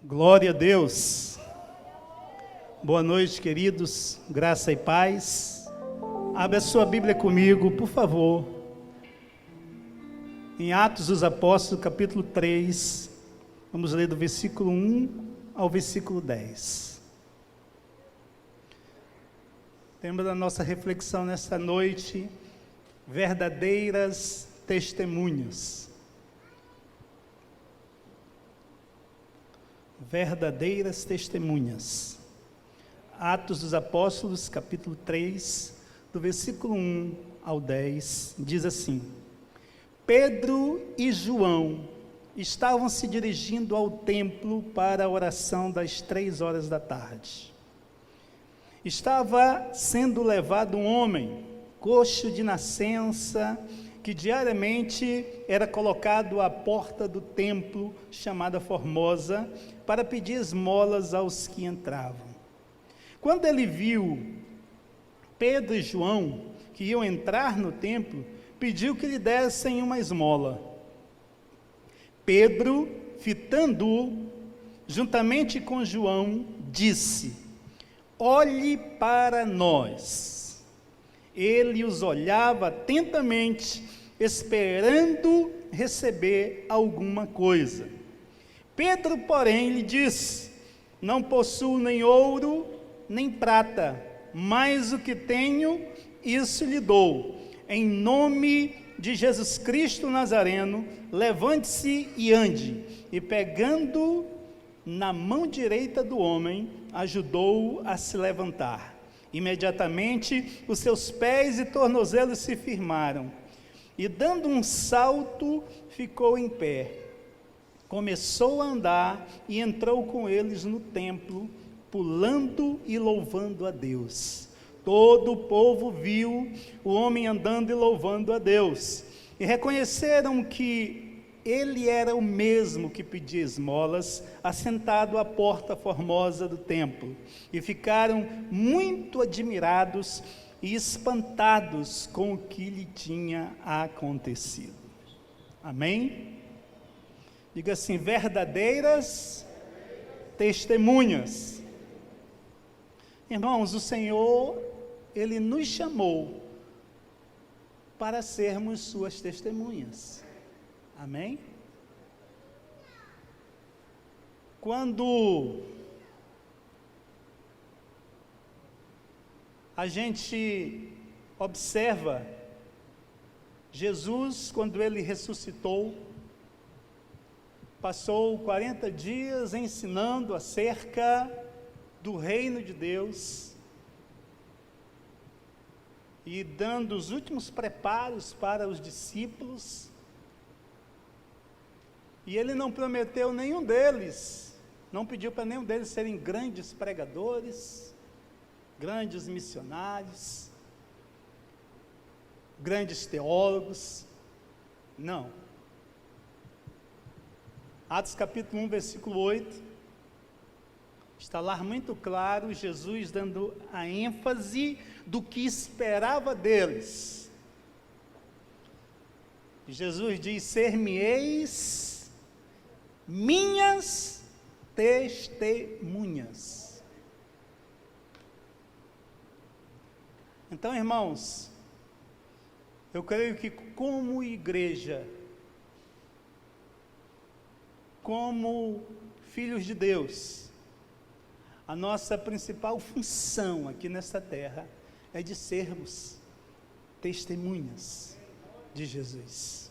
Glória a Deus. Boa noite, queridos. Graça e paz. Abra a sua Bíblia comigo, por favor. Em Atos dos Apóstolos, capítulo 3. Vamos ler do versículo 1 ao versículo 10. Tema da nossa reflexão nesta noite: verdadeiras testemunhas. Verdadeiras testemunhas. Atos dos Apóstolos, capítulo 3, do versículo 1 ao 10, diz assim: Pedro e João estavam se dirigindo ao templo para a oração das 3 horas da tarde. Estava sendo levado um homem, coxo de nascença, que diariamente era colocado à porta do templo, chamada Formosa, para pedir esmolas aos que entravam. Quando ele viu Pedro e João, que iam entrar no templo, pediu que lhe dessem uma esmola. Pedro, fitando-o, juntamente com João, disse: olhe para nós. Ele os olhava atentamente, esperando receber alguma coisa. Pedro, porém, lhe disse: não possuo nem ouro, nem prata, mas o que tenho, isso lhe dou. Em nome de Jesus Cristo Nazareno, levante-se e ande. E pegando na mão direita do homem, ajudou-o a se levantar. Imediatamente os seus pés e tornozelos se firmaram, e dando um salto, ficou em pé. Começou a andar e entrou com eles no templo, pulando e louvando a Deus. Todo o povo viu o homem andando e louvando a Deus, e reconheceram que ele era o mesmo que pedia esmolas, assentado à porta formosa do templo, e ficaram muito admirados e espantados com o que lhe tinha acontecido. Amém? Diga assim: verdadeiras testemunhas. Irmãos, o Senhor, Ele nos chamou para sermos suas testemunhas. Amém? Quando a gente observa Jesus, quando Ele ressuscitou, passou 40 dias ensinando acerca do reino de Deus e dando os últimos preparos para os discípulos. E ele não prometeu nenhum deles, não pediu para nenhum deles serem grandes pregadores, grandes missionários, grandes teólogos. Não. Atos capítulo 1, versículo 8, está lá muito claro, Jesus dando a ênfase do que esperava deles. Jesus diz: ser-me-eis minhas testemunhas. Então, irmãos, eu creio que como igreja, como filhos de Deus, a nossa principal função aqui nesta terra é de sermos testemunhas de Jesus.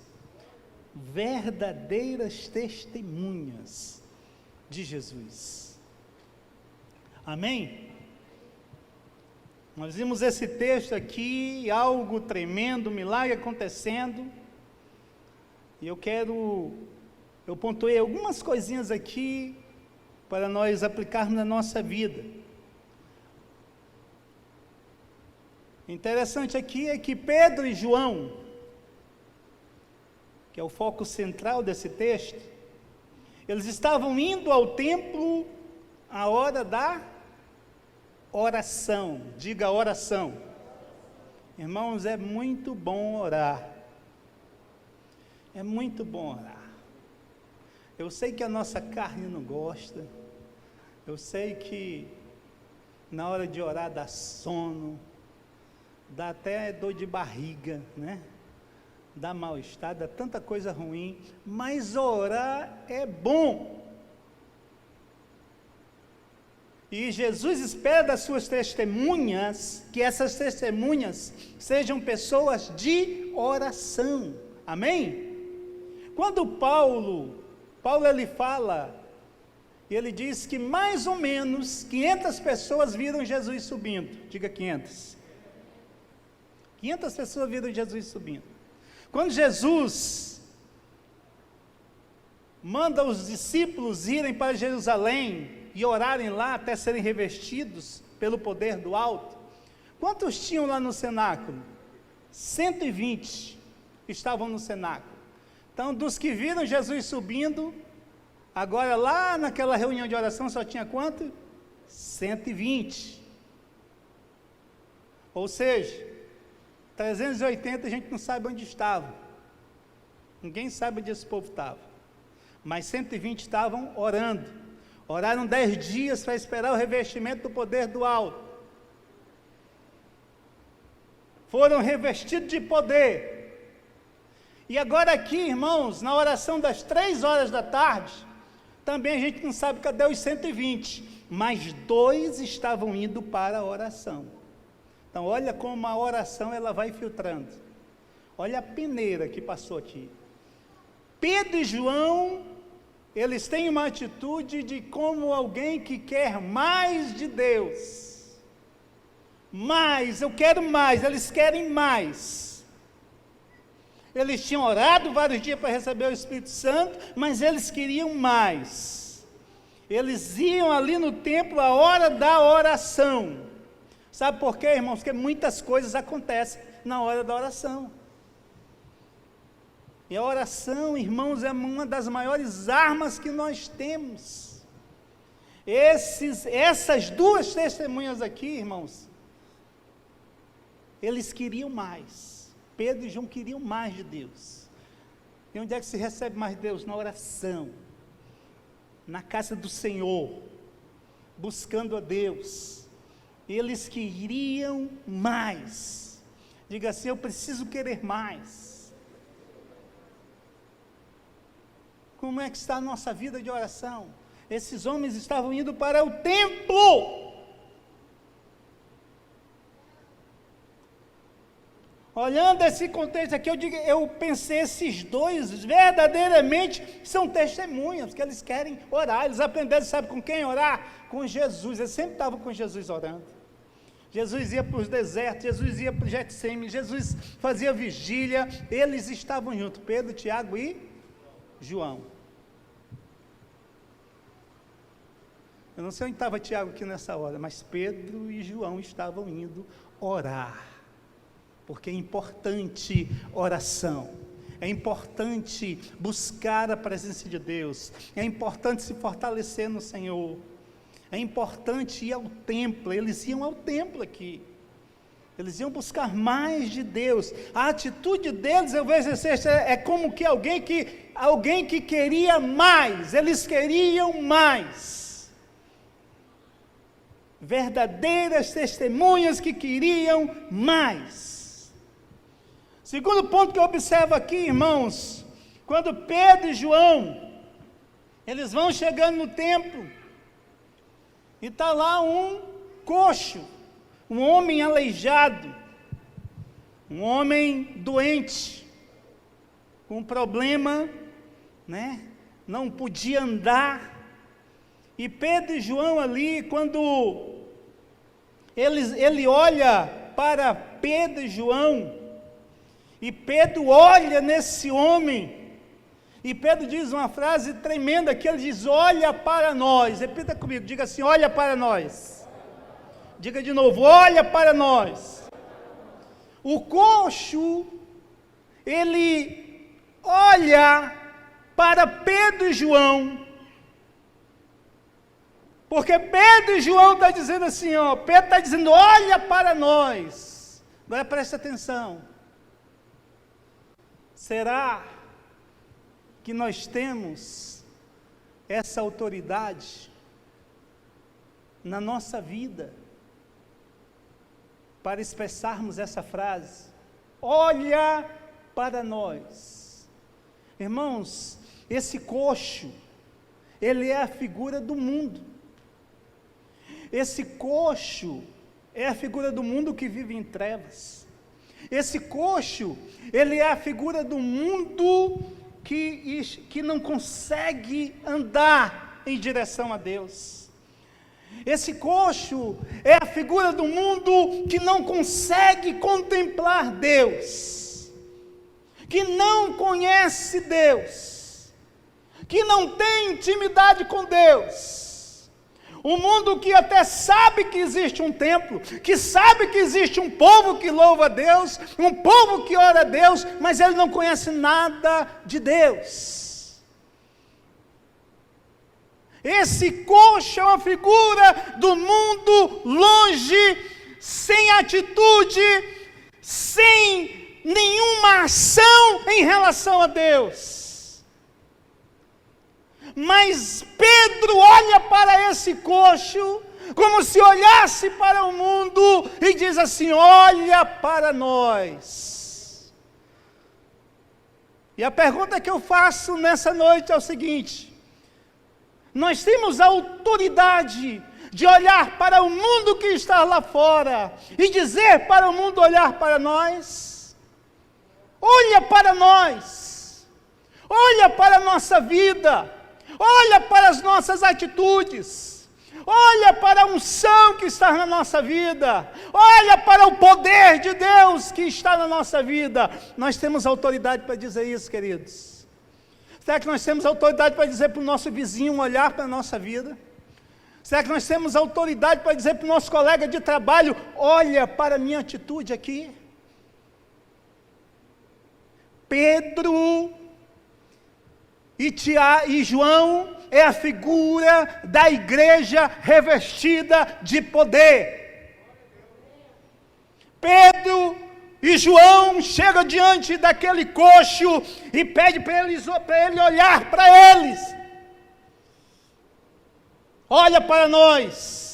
Verdadeiras testemunhas de Jesus. Amém? Nós vimos esse texto aqui, algo tremendo, milagre acontecendo, e eu pontuei algumas coisinhas aqui para nós aplicarmos na nossa vida. Interessante aqui é que Pedro e João, que é o foco central desse texto, eles estavam indo ao templo à hora da oração. Diga oração. Irmãos, é muito bom orar. É muito bom orar. Eu sei que a nossa carne não gosta, eu sei que na hora de orar dá sono, dá até dor de barriga, né? Dá mal-estar, dá tanta coisa ruim, mas orar é bom. E Jesus espera das suas testemunhas, que essas testemunhas sejam pessoas de oração, amém? Quando Paulo ele fala, e ele diz que mais ou menos 500 pessoas viram Jesus subindo, diga 500. 500 pessoas viram Jesus subindo. Quando Jesus manda os discípulos irem para Jerusalém e orarem lá até serem revestidos pelo poder do alto, quantos tinham lá no cenáculo? 120 estavam no cenáculo. Então, dos que viram Jesus subindo, agora lá naquela reunião de oração só tinha quanto? 120. Ou seja, 380 a gente não sabe onde estava. Ninguém sabe onde esse povo estava. Mas 120 estavam orando. Oraram 10 dias para esperar o revestimento do poder do alto. Foram revestidos de poder. E agora aqui, irmãos, na oração das 3 horas da tarde, também a gente não sabe cadê os 120, mas 2 estavam indo para a oração. Então olha como a oração ela vai filtrando. Olha a peneira que passou aqui. Pedro e João, eles têm uma atitude de como alguém que quer mais de Deus. Mais, eu quero mais, eles querem mais. Eles tinham orado vários dias para receber o Espírito Santo, mas eles queriam mais. Eles iam ali no templo a hora da oração. Sabe por quê, irmãos? Porque muitas coisas acontecem na hora da oração. E a oração, irmãos, é uma das maiores armas que nós temos. Essas 2 testemunhas aqui, irmãos, eles queriam mais. Pedro e João queriam mais de Deus. E onde é que se recebe mais de Deus? Na oração, na casa do Senhor, buscando a Deus. Eles queriam mais. Diga assim: eu preciso querer mais. Como é que está a nossa vida de oração? Esses homens estavam indo para o templo. Olhando esse contexto aqui, eu pensei, esses 2 verdadeiramente são testemunhas, porque eles querem orar, eles aprenderam, sabe com quem orar? Com Jesus, eles sempre estavam com Jesus orando. Jesus ia para os desertos, Jesus ia para o Getsemane, Jesus fazia vigília, eles estavam juntos, Pedro, Tiago e João. Eu não sei onde estava Tiago aqui nessa hora, mas Pedro e João estavam indo orar. Porque é importante oração, é importante buscar a presença de Deus, é importante se fortalecer no Senhor, é importante ir ao templo. Eles iam ao templo aqui, eles iam buscar mais de Deus. A atitude deles, eu vejo, é como que alguém que queria mais, eles queriam mais. Verdadeiras testemunhas que queriam mais. Segundo ponto que eu observo aqui, irmãos, quando Pedro e João, eles vão chegando no templo, e está lá um coxo, um homem aleijado, um homem doente, com problema, né? Não podia andar. E Pedro e João ali, quando ele olha para Pedro e João, e Pedro olha nesse homem, e Pedro diz uma frase tremenda, que ele diz: olha para nós. Repita comigo, diga assim: olha para nós. Diga de novo: olha para nós. O coxo, ele olha para Pedro e João, porque Pedro e João estão dizendo assim, Pedro está dizendo: olha para nós. Agora presta atenção. Será que nós temos essa autoridade na nossa vida, para expressarmos essa frase: olha para nós. Irmãos, esse coxo, ele é a figura do mundo. Esse coxo é a figura do mundo que vive em trevas. Esse coxo, ele é a figura do mundo que não consegue andar em direção a Deus. Esse coxo é a figura do mundo que não consegue contemplar Deus, que não conhece Deus, que não tem intimidade com Deus. Um mundo que até sabe que existe um templo, que sabe que existe um povo que louva a Deus, um povo que ora a Deus, mas ele não conhece nada de Deus. Esse coxo é uma figura do mundo longe, sem atitude, sem nenhuma ação em relação a Deus. Mas Pedro olha para esse coxo, como se olhasse para o mundo, e diz assim: olha para nós. E a pergunta que eu faço nessa noite é o seguinte: nós temos a autoridade de olhar para o mundo que está lá fora, e dizer para o mundo olhar para nós? Olha para nós, olha para a nossa vida, olha para as nossas atitudes, olha para a unção que está na nossa vida, olha para o poder de Deus que está na nossa vida. Nós temos autoridade para dizer isso, queridos? Será que nós temos autoridade para dizer para o nosso vizinho olhar para a nossa vida? Será que nós temos autoridade para dizer para o nosso colega de trabalho: olha para a minha atitude aqui? Pedro e João é a figura da igreja revestida de poder. Pedro e João chegam diante daquele coxo e pede para ele olhar para eles. Olha para nós.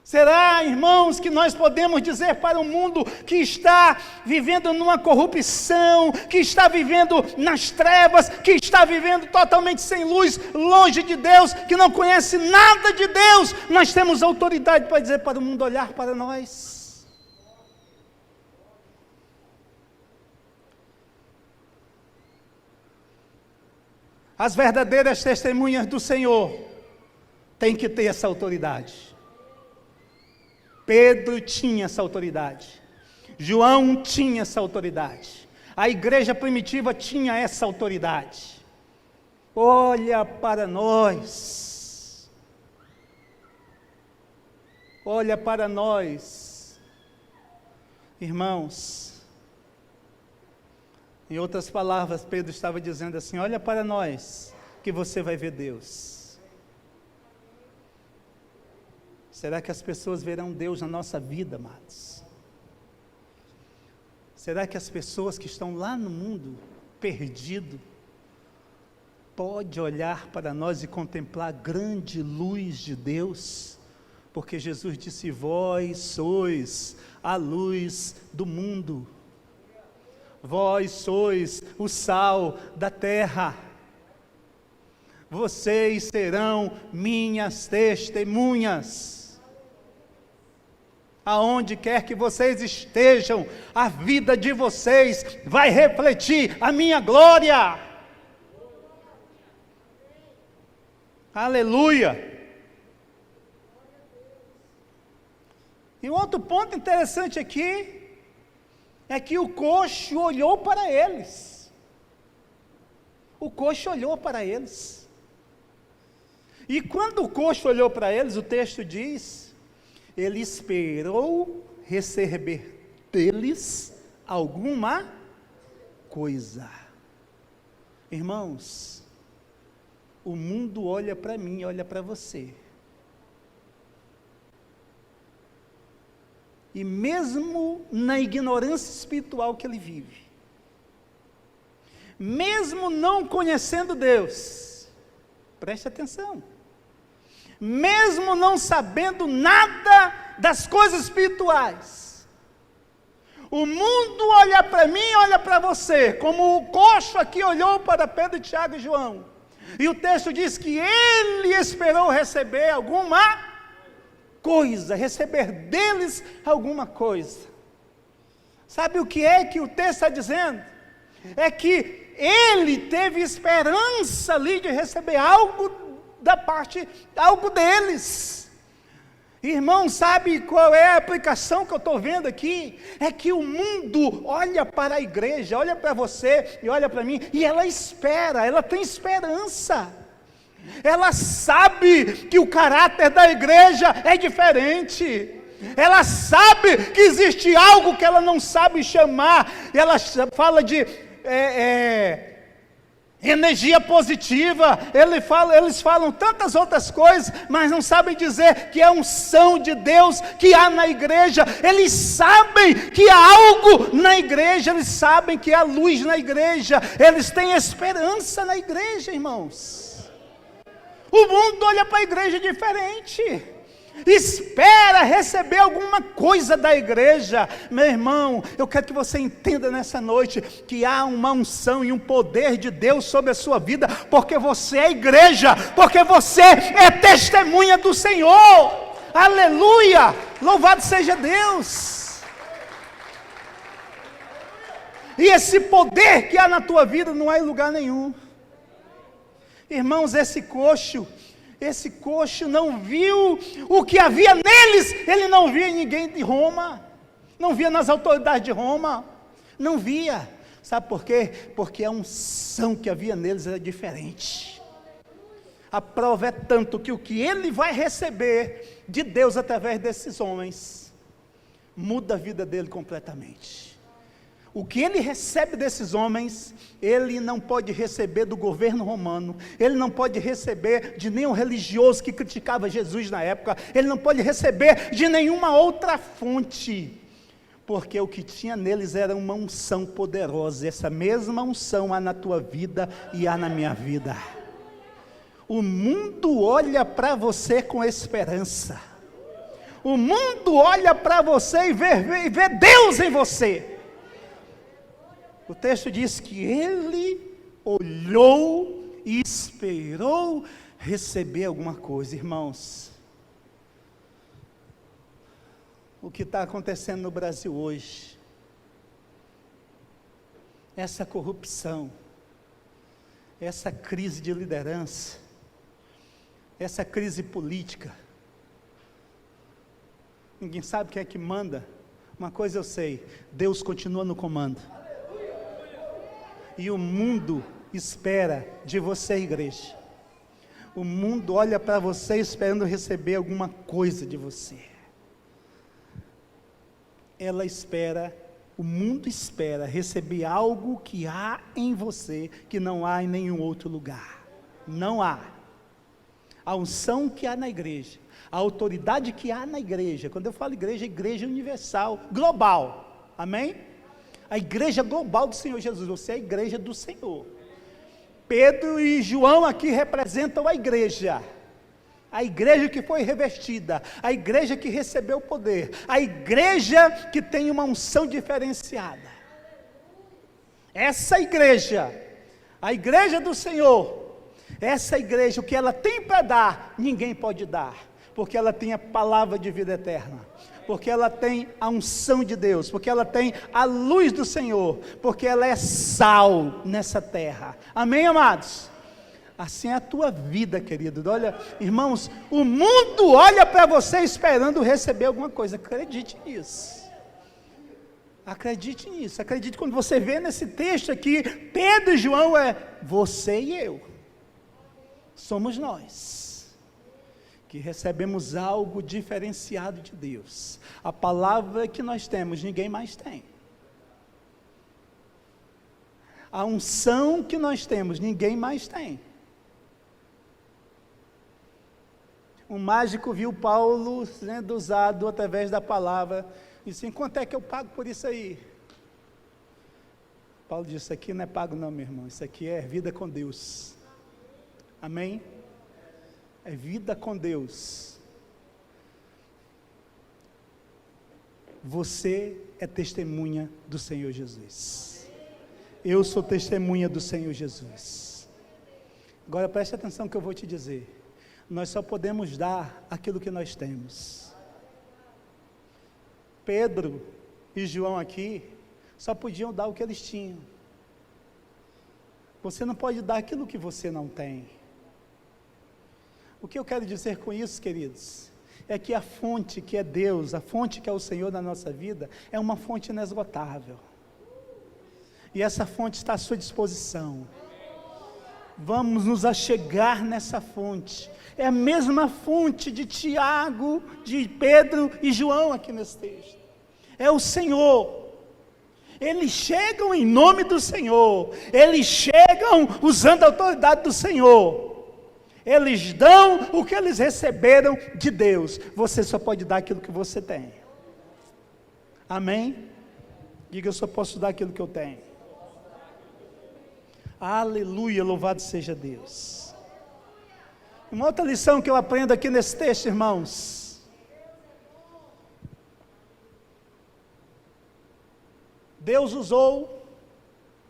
Será, irmãos, que nós podemos dizer para o mundo que está vivendo numa corrupção, que está vivendo nas trevas, que está vivendo totalmente sem luz, longe de Deus, que não conhece nada de Deus, nós temos autoridade para dizer para o mundo olhar para nós? As verdadeiras testemunhas do Senhor têm que ter essa autoridade. Pedro tinha essa autoridade, João tinha essa autoridade, a igreja primitiva tinha essa autoridade. Olha para nós, olha para nós, irmãos. Em outras palavras, Pedro estava dizendo assim: olha para nós, que você vai ver Deus. Será que as pessoas verão Deus na nossa vida, amados? Será que as pessoas que estão lá no mundo, perdido, podem olhar para nós e contemplar a grande luz de Deus? Porque Jesus disse: vós sois a luz do mundo. Vós sois o sal da terra. Vocês serão minhas testemunhas. Aonde quer que vocês estejam, a vida de vocês vai refletir a minha glória. Aleluia! E um outro ponto interessante aqui, é que o coxo olhou para eles. O coxo olhou para eles. E quando o coxo olhou para eles, o texto diz: ele esperou receber deles alguma coisa. Irmãos, o mundo olha para mim, olha para você. E mesmo na ignorância espiritual que ele vive, mesmo não conhecendo Deus, Preste atenção. Mesmo não sabendo nada das coisas espirituais, o mundo olha para mim, olha para você, como o coxo aqui olhou para Pedro, Tiago e João. E o texto diz que ele esperou receber alguma coisa, receber deles alguma coisa. Sabe o que é que o texto está dizendo? É que ele teve esperança ali de receber algo da parte, algo deles. Irmão, sabe qual é a aplicação que eu estou vendo aqui? É que o mundo olha para a igreja, olha para você e olha para mim, e ela espera, ela tem esperança. Ela sabe que o caráter da igreja é diferente. Ela sabe que existe algo que ela não sabe chamar. Ela fala de energia positiva, eles falam tantas outras coisas, mas não sabem dizer que é a unção de Deus que há na igreja. Eles sabem que há algo na igreja, eles sabem que há luz na igreja, eles têm esperança na igreja, irmãos. O mundo olha para a igreja diferente, espera receber alguma coisa da igreja. Meu irmão, eu quero que você entenda nessa noite que há uma unção e um poder de Deus sobre a sua vida, porque você é igreja, porque você é testemunha do Senhor. Aleluia, louvado seja Deus. E esse poder que há na tua vida não há em lugar nenhum. Irmãos, esse coxo não viu o que havia neles. Ele não via em ninguém de Roma, não via nas autoridades de Roma, não via. Sabe por quê? Porque a unção que havia neles era diferente. A prova é tanto que o que ele vai receber de Deus através desses homens muda a vida dele completamente. O que ele recebe desses homens, ele não pode receber do governo romano, ele não pode receber de nenhum religioso que criticava Jesus na época, ele não pode receber de nenhuma outra fonte, porque o que tinha neles era uma unção poderosa. Essa mesma unção há na tua vida e há na minha vida. O mundo olha para você com esperança, o mundo olha para você e vê Deus em você. O texto diz que ele olhou e esperou receber alguma coisa. Irmãos, o que está acontecendo no Brasil hoje, essa corrupção, essa crise de liderança, essa crise política, ninguém sabe quem é que manda. Uma coisa eu sei, Deus continua no comando. E o mundo espera de você, igreja. O mundo olha para você esperando receber alguma coisa de você. O mundo espera receber algo que há em você, que não há em nenhum outro lugar. Não há. A unção que há na igreja, a autoridade que há na igreja. Quando eu falo igreja, é igreja universal, global. Amém? A igreja global do Senhor Jesus. Você é a igreja do Senhor. Pedro e João aqui representam a igreja que foi revestida, a igreja que recebeu o poder, a igreja que tem uma unção diferenciada. Essa igreja, a igreja do Senhor, essa igreja, o que ela tem para dar, ninguém pode dar, porque ela tem a palavra de vida eterna, porque ela tem a unção de Deus, porque ela tem a luz do Senhor, porque ela é sal nessa terra. Amém, amados? Assim é a tua vida, querido. Olha, irmãos, o mundo olha para você esperando receber alguma coisa. Acredite nisso. Acredite nisso. Acredite quando você vê nesse texto aqui, Pedro e João é você e eu. Somos nós que recebemos algo diferenciado de Deus. A palavra que nós temos, ninguém mais tem. A unção que nós temos, ninguém mais tem. Um mágico viu Paulo sendo usado através da palavra, e disse: quanto é que eu pago por isso aí? Paulo disse: isso aqui não é pago não, meu irmão, isso aqui é vida com Deus. Amém? é vida com Deus. Você é testemunha do Senhor Jesus. Eu sou testemunha do Senhor Jesus. Agora preste atenção no que eu vou te dizer. Nós só podemos dar aquilo que nós temos. Pedro e João aqui só podiam dar o que eles tinham. Você não pode dar aquilo que você não tem. O que eu quero dizer com isso, queridos, é que a fonte que é Deus, a fonte que é o Senhor na nossa vida, é uma fonte inesgotável. E essa fonte está à sua disposição. Vamos nos achegar nessa fonte. É a mesma fonte de Tiago, de Pedro e João aqui nesse texto. É o Senhor. Eles chegam em nome do Senhor. Eles chegam usando a autoridade do Senhor. Eles dão o que eles receberam de Deus. Você só pode dar aquilo que você tem. Amém? Diga, eu só posso dar aquilo que eu tenho. Aleluia, louvado seja Deus. Uma outra lição que eu aprendo aqui nesse texto, irmãos. Deus usou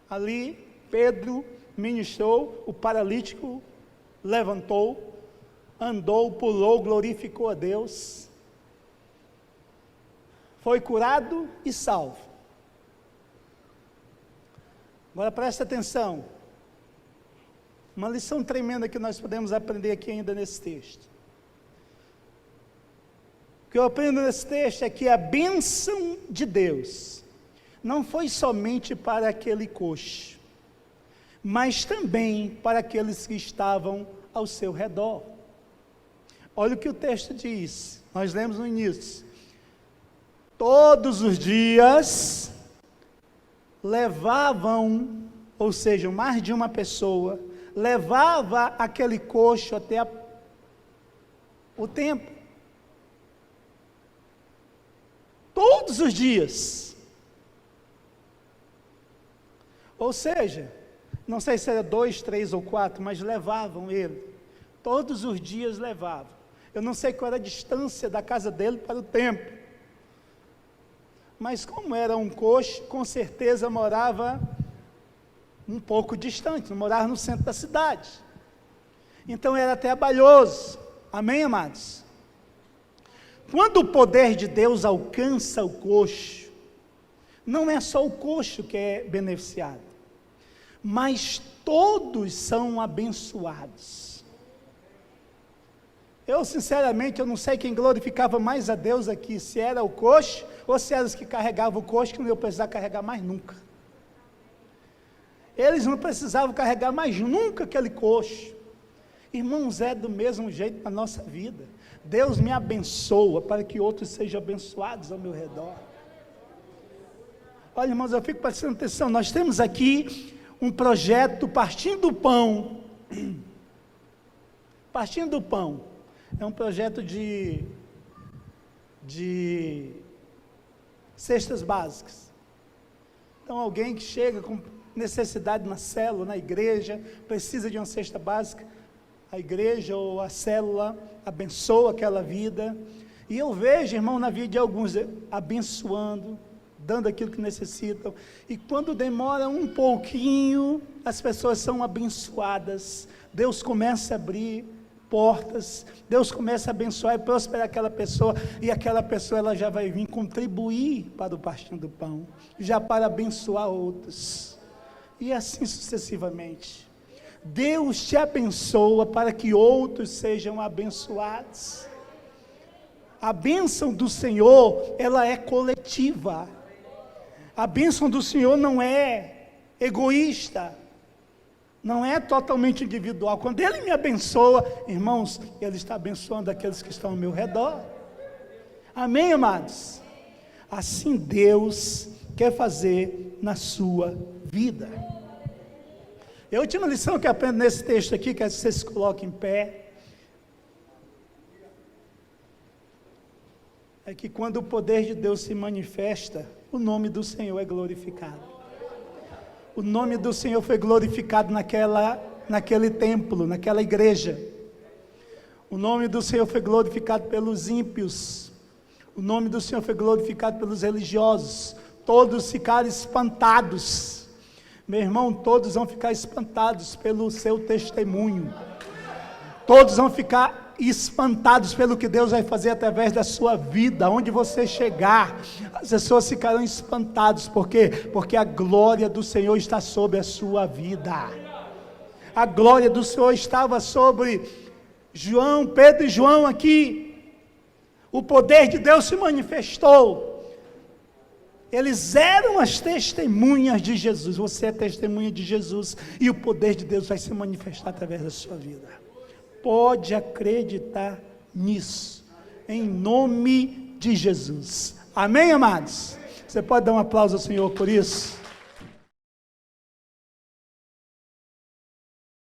ali, Pedro ministrou, o paralítico levantou, andou, pulou, glorificou a Deus, foi curado e salvo. Agora presta atenção, uma lição tremenda que nós podemos aprender aqui ainda nesse texto. O que eu aprendo nesse texto é que a bênção de Deus não foi somente para aquele coxo, mas também para aqueles que estavam ao seu redor. Olha o que o texto diz, nós lemos no início. Todos os dias levavam, ou seja, mais de uma pessoa, levava aquele coxo até o templo. Todos os dias. Ou seja, não sei se era 2, 3 ou 4, mas levavam ele. Todos os dias levavam. Eu não sei qual era a distância da casa dele para o templo. Mas como era um coxo, com certeza morava um pouco distante, não morava no centro da cidade. Então era trabalhoso. Amém, amados? Quando o poder de Deus alcança o coxo, não é só o coxo que é beneficiado, mas todos são abençoados. Eu sinceramente, eu não sei quem glorificava mais a Deus aqui, se era o coxo, ou se eram os que carregavam o coxo, que não iam precisar carregar mais nunca. Eles não precisavam carregar mais nunca aquele coxo. Irmãos, é do mesmo jeito na nossa vida. Deus me abençoa para que outros sejam abençoados ao meu redor. Olha, irmãos, eu fico prestando atenção, nós temos aqui um projeto Partindo do Pão. Partindo do Pão é um projeto de cestas básicas. Então, alguém que chega com necessidade na célula, na igreja, precisa de uma cesta básica, a igreja ou a célula abençoa aquela vida. E eu vejo, irmão, na vida de alguns abençoando, dando aquilo que necessitam, e quando demora um pouquinho, as pessoas são abençoadas, Deus começa a abrir portas, Deus começa a abençoar e prosperar aquela pessoa, e aquela pessoa ela já vai vir contribuir para o Partindo do Pão, já para abençoar outros, e assim sucessivamente. Deus te abençoa para que outros sejam abençoados. A bênção do Senhor, ela é coletiva. A bênção do Senhor não é egoísta, não é totalmente individual. Quando Ele me abençoa, irmãos, Ele está abençoando aqueles que estão ao meu redor. Amém, amados? Assim Deus quer fazer na sua vida. E a última lição que eu aprendo nesse texto aqui, que você se coloque em pé, é que quando o poder de Deus se manifesta, o nome do Senhor é glorificado. O nome do Senhor foi glorificado naquele templo, naquela igreja. O nome do Senhor foi glorificado pelos ímpios. O nome do Senhor foi glorificado pelos religiosos. Todos ficaram espantados. Meu irmão, todos vão ficar espantados pelo seu testemunho. Todos vão ficar espantados pelo que Deus vai fazer através da sua vida. Onde você chegar, as pessoas ficarão espantadas. Por quê? Porque a glória do Senhor está sobre a sua vida. A glória do Senhor estava sobre João, Pedro e João aqui. O poder de Deus se manifestou. Eles eram as testemunhas de Jesus. Você é testemunha de Jesus. E o poder de Deus vai se manifestar através da sua vida. Pode acreditar nisso. Em nome de Jesus. Amém, amados? Você pode dar um aplauso ao Senhor por isso?